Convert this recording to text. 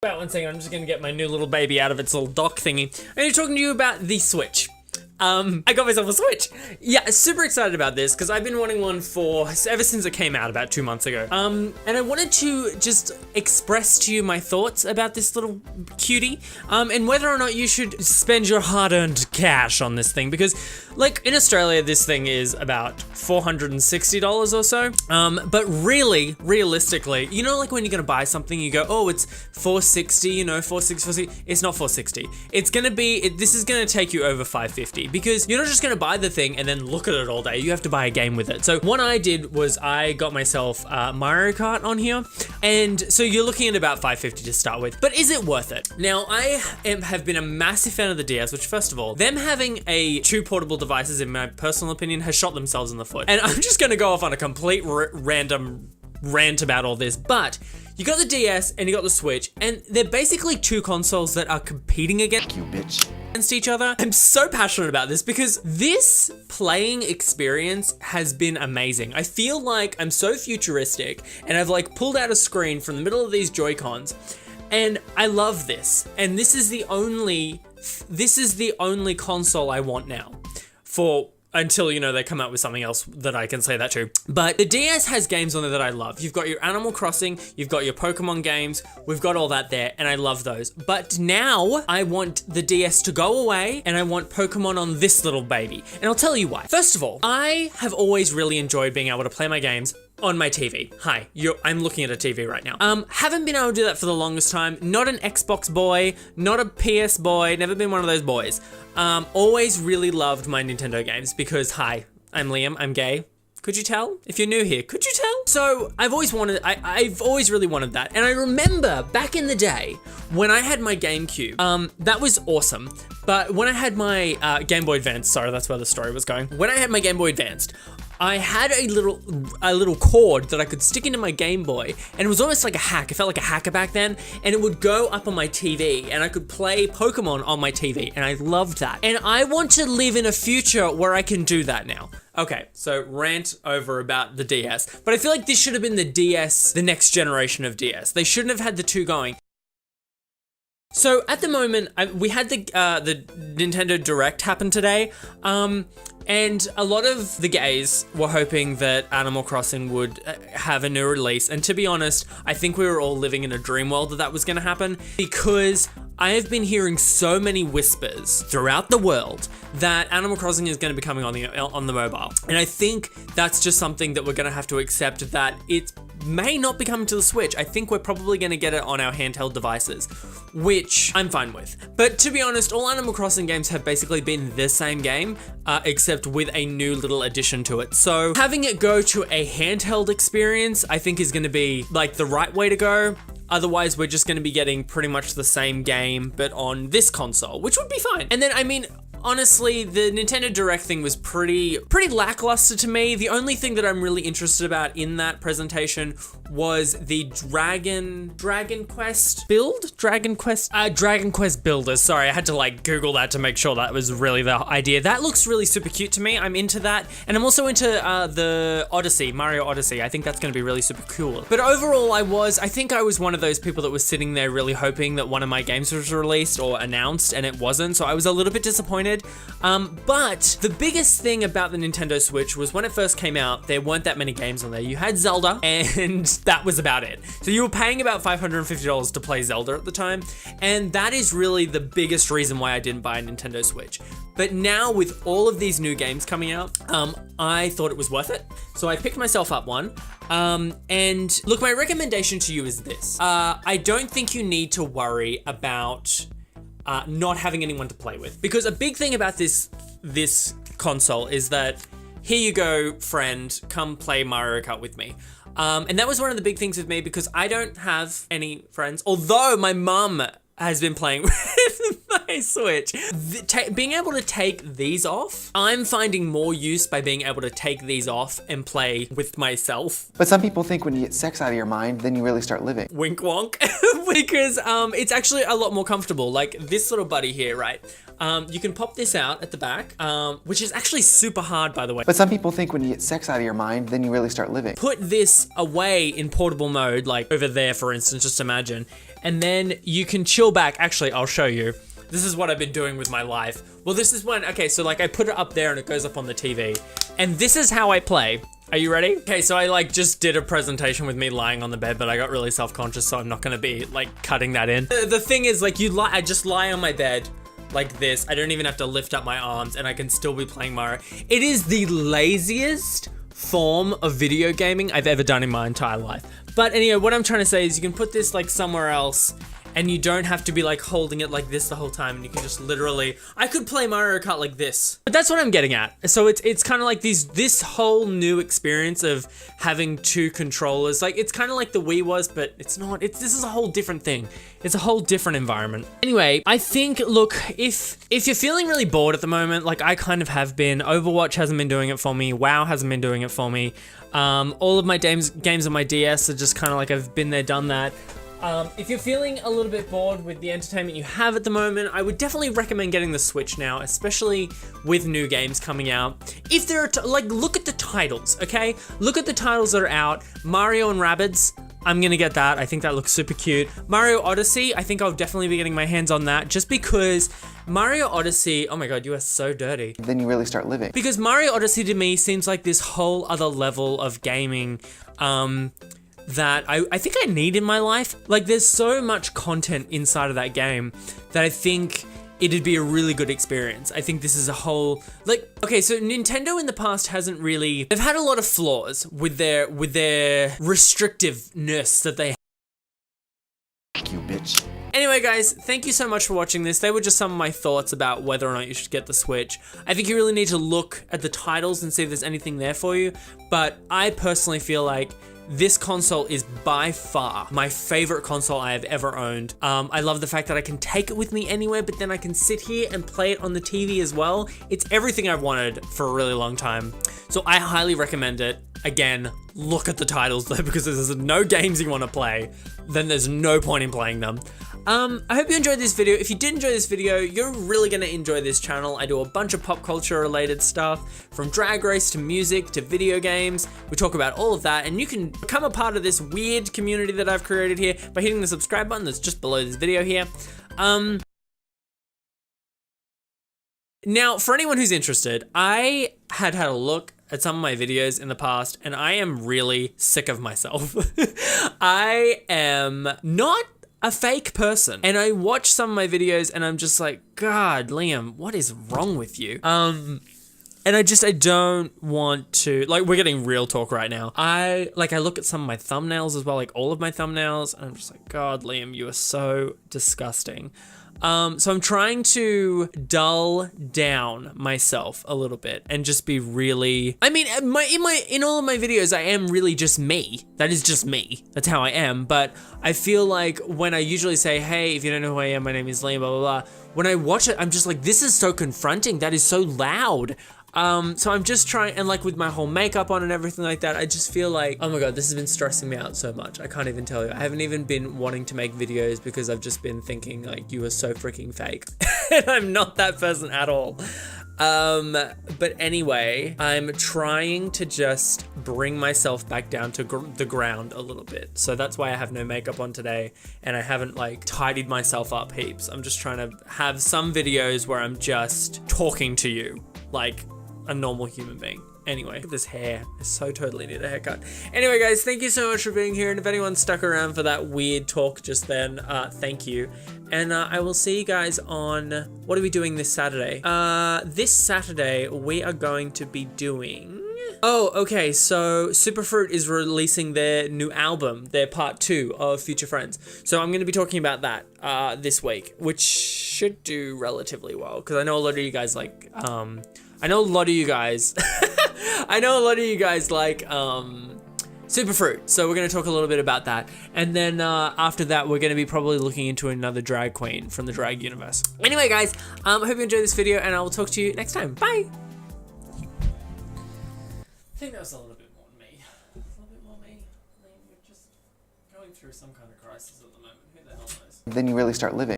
About 1 second, I'm just gonna get my new little baby out of its little dock thingy. I'm gonna be talking to you about the Switch. I got myself a Switch. Yeah, super excited about this because I've been wanting one ever since it came out about 2 months ago. And I wanted to just express to you my thoughts about this little cutie, and whether or not you should spend your hard-earned cash on this thing, because like in Australia, this thing is about $460 or so. But really, realistically, you know, like when you're gonna buy something, you go, oh, it's $460, you know, $460. It's not $460. It's gonna be, this is gonna take you over $550. Because you're not just gonna buy the thing and then look at it all day. You have to buy a game with it. So what I did was I got myself Mario Kart on here, and so you're looking at about $550 to start with. But is it worth it? Now I have been a massive fan of the DS, which first of all, them having two portable devices, in my personal opinion, has shot themselves in the foot. And I'm just gonna go off on a complete random rant about all this, but you got the DS and you got the Switch, and they're basically two consoles that are competing against each other. I'm so passionate about this because this playing experience has been amazing. I feel like I'm so futuristic, and I've like pulled out a screen from the middle of these Joy-Cons, and I love this. And this is the only console I want now for until, you know, they come out with something else that I can say that to. But the DS has games on there that I love. You've got your Animal Crossing, you've got your Pokemon games, we've got all that there, and I love those. But now I want the DS to go away, and I want Pokemon on this little baby. And I'll tell you why. First of all, I have always really enjoyed being able to play my games on my TV. Hi, I'm looking at a TV right now. Haven't been able to do that for the longest time. Not an Xbox boy, not a PS boy, never been one of those boys. Always really loved my Nintendo games because, hi, I'm Liam, I'm gay. Could you tell? If you're new here, could you tell? So I've always really wanted that. And I remember back in the day when I had my GameCube, that was awesome. But when I had my Game Boy Advance, sorry, that's where the story was going. When I had my Game Boy Advanced, I had a little cord that I could stick into my Game Boy, and it was almost like a hack. It felt like a hacker back then, and it would go up on my TV, and I could play Pokemon on my TV, and I loved that. And I want to live in a future where I can do that now. Okay, so rant over about the DS, but I feel like this should have been the DS, the next generation of DS. They shouldn't have had the two going. So at the moment, we had the Nintendo Direct happen today, and a lot of the gays were hoping that Animal Crossing would have a new release. And to be honest, I think we were all living in a dream world that was going to happen, because I have been hearing so many whispers throughout the world that Animal Crossing is going to be coming on the mobile. And I think that's just something that we're going to have to accept, that it may not be coming to the Switch. I think we're probably going to get it on our handheld devices, which I'm fine with. But to be honest, all Animal Crossing games have basically been the same game, except with a new little addition to it. So having it go to a handheld experience, I think is going to be like the right way to go. Otherwise, we're just going to be getting pretty much the same game, but on this console, which would be fine. And then, I mean, honestly, the Nintendo Direct thing was pretty lackluster to me. The only thing that I'm really interested about in that presentation was the Dragon Quest builders. Sorry, I had to like Google that to make sure that was really the idea. That looks really super cute to me. I'm into that. And I'm also into the Odyssey, Mario Odyssey. I think that's going to be really super cool. But overall, I think I was one of those people that was sitting there really hoping that one of my games was released or announced, and it wasn't. So I was a little bit disappointed. But the biggest thing about the Nintendo Switch was when it first came out, there weren't that many games on there. You had Zelda, and that was about it. So you were paying about $550 to play Zelda at the time, and that is really the biggest reason why I didn't buy a Nintendo Switch. But now with all of these new games coming out, I thought it was worth it. So I picked myself up one. And look, my recommendation to you is this. I don't think you need to worry about not having anyone to play with, because a big thing about this console is that, here you go, friend, come play Mario Kart with me. And that was one of the big things with me, because I don't have any friends, although my mum has been playing with my Switch. Being able to take these off, I'm finding more use by being able to take these off and play with myself. But some people think when you get sex out of your mind, then you really start living. Wink wonk. Because it's actually a lot more comfortable. Like this little buddy here, right? You can pop this out at the back, which is actually super hard, by the way. But some people think when you get sex out of your mind, then you really start living. Put this away in portable mode, like over there, for instance, just imagine. and then you can chill back. Actually, I'll show you. This is what I've been doing with my life. Well, this is when, okay, so like I put it up there and it goes up on the TV. And this is how I play. Are you ready? Okay, so I like just did a presentation with me lying on the bed, but I got really self-conscious, so I'm not gonna be like cutting that in. The thing is, like, I just lie on my bed like this. I don't even have to lift up my arms and I can still be playing Mario. It is the laziest form of video gaming I've ever done in my entire life. But anyway, what I'm trying to say is you can put this like somewhere else and you don't have to be like holding it like this the whole time, and you can just literally, I could play Mario Kart like this. But that's what I'm getting at. So it's kind of like this whole new experience of having two controllers. Like, it's kind of like the Wii was, but it's not. This is a whole different thing. It's a whole different environment. Anyway, I think, look, if you're feeling really bored at the moment, like I kind of have been, Overwatch hasn't been doing it for me, WoW hasn't been doing it for me. All of my games on my DS are just kind of like I've been there, done that. If you're feeling a little bit bored with the entertainment you have at the moment, I would definitely recommend getting the Switch now, especially with new games coming out. If there are, like, look at the titles, okay? Look at the titles that are out. Mario and Rabbids, I'm gonna get that. I think that looks super cute. Mario Odyssey, I think I'll definitely be getting my hands on that, just because Mario Odyssey, oh my god, you are so dirty. Then you really start living. Because Mario Odyssey to me seems like this whole other level of gaming, that I think I need in my life. Like, there's so much content inside of that game that I think it'd be a really good experience. I think this is a whole, like, okay, so Nintendo in the past hasn't really, they've had a lot of flaws with their restrictiveness that they have. You bitch. Anyway, guys, thank you so much for watching this. They were just some of my thoughts about whether or not you should get the Switch. I think you really need to look at the titles and see if there's anything there for you, but I personally feel like this console is by far my favorite console I have ever owned. I love the fact that I can take it with me anywhere, but then I can sit here and play it on the TV as well. It's everything I've wanted for a really long time. So I highly recommend it. Again, look at the titles though, because if there's no games you want to play, then there's no point in playing them. I hope you enjoyed this video. If you did enjoy this video, you're really gonna enjoy this channel. I do a bunch of pop culture related stuff, from Drag Race to music to video games. We talk about all of that, and you can become a part of this weird community that I've created here by hitting the subscribe button that's just below this video here. Now, for anyone who's interested, I had a look at some of my videos in the past, and I am really sick of myself. I am not a fake person, and I watch some of my videos and I'm just like, God, Liam, what is wrong with you? And I don't want to, like, we're getting real talk right now. I look at some of my thumbnails as well, like all of my thumbnails, and I'm just like, God, Liam, you are so disgusting. So I'm trying to dull down myself a little bit and just be really, I mean, in all of my videos, I am really just me. That is just me. That's how I am. But I feel like when I usually say, hey, if you don't know who I am, my name is Liam, blah, blah, blah. When I watch it, I'm just like, this is so confronting. That is so loud. So I'm just trying, and like with my whole makeup on and everything like that, I just feel like, oh my God, this has been stressing me out so much. I can't even tell you. I haven't even been wanting to make videos because I've just been thinking like, you are so freaking fake. And I'm not that person at all. But anyway, I'm trying to just bring myself back down to the ground a little bit. So that's why I have no makeup on today, and I haven't like tidied myself up heaps. I'm just trying to have some videos where I'm just talking to you like a normal human being. Anyway, look at this hair. I so totally need a haircut. Anyway, guys, thank you so much for being here. And if anyone stuck around for that weird talk just then, thank you. And I will see you guys on, what are we doing this Saturday? This Saturday, we are going to be doing, oh, okay, so Superfruit is releasing their new album, their part 2 of Future Friends. So I'm going to be talking about that this week, which should do relatively well, because I know a lot of you guys like, I know a lot of you guys like Superfruit, so we're going to talk a little bit about that. And then after that, we're going to be probably looking into another drag queen from the drag universe. Anyway, guys, I hope you enjoyed this video, and I will talk to you next time. Bye! I think that was a little bit more me. A little bit more me. I mean, we're just going through some kind of crisis at the moment. Who the hell knows? Then you really start living.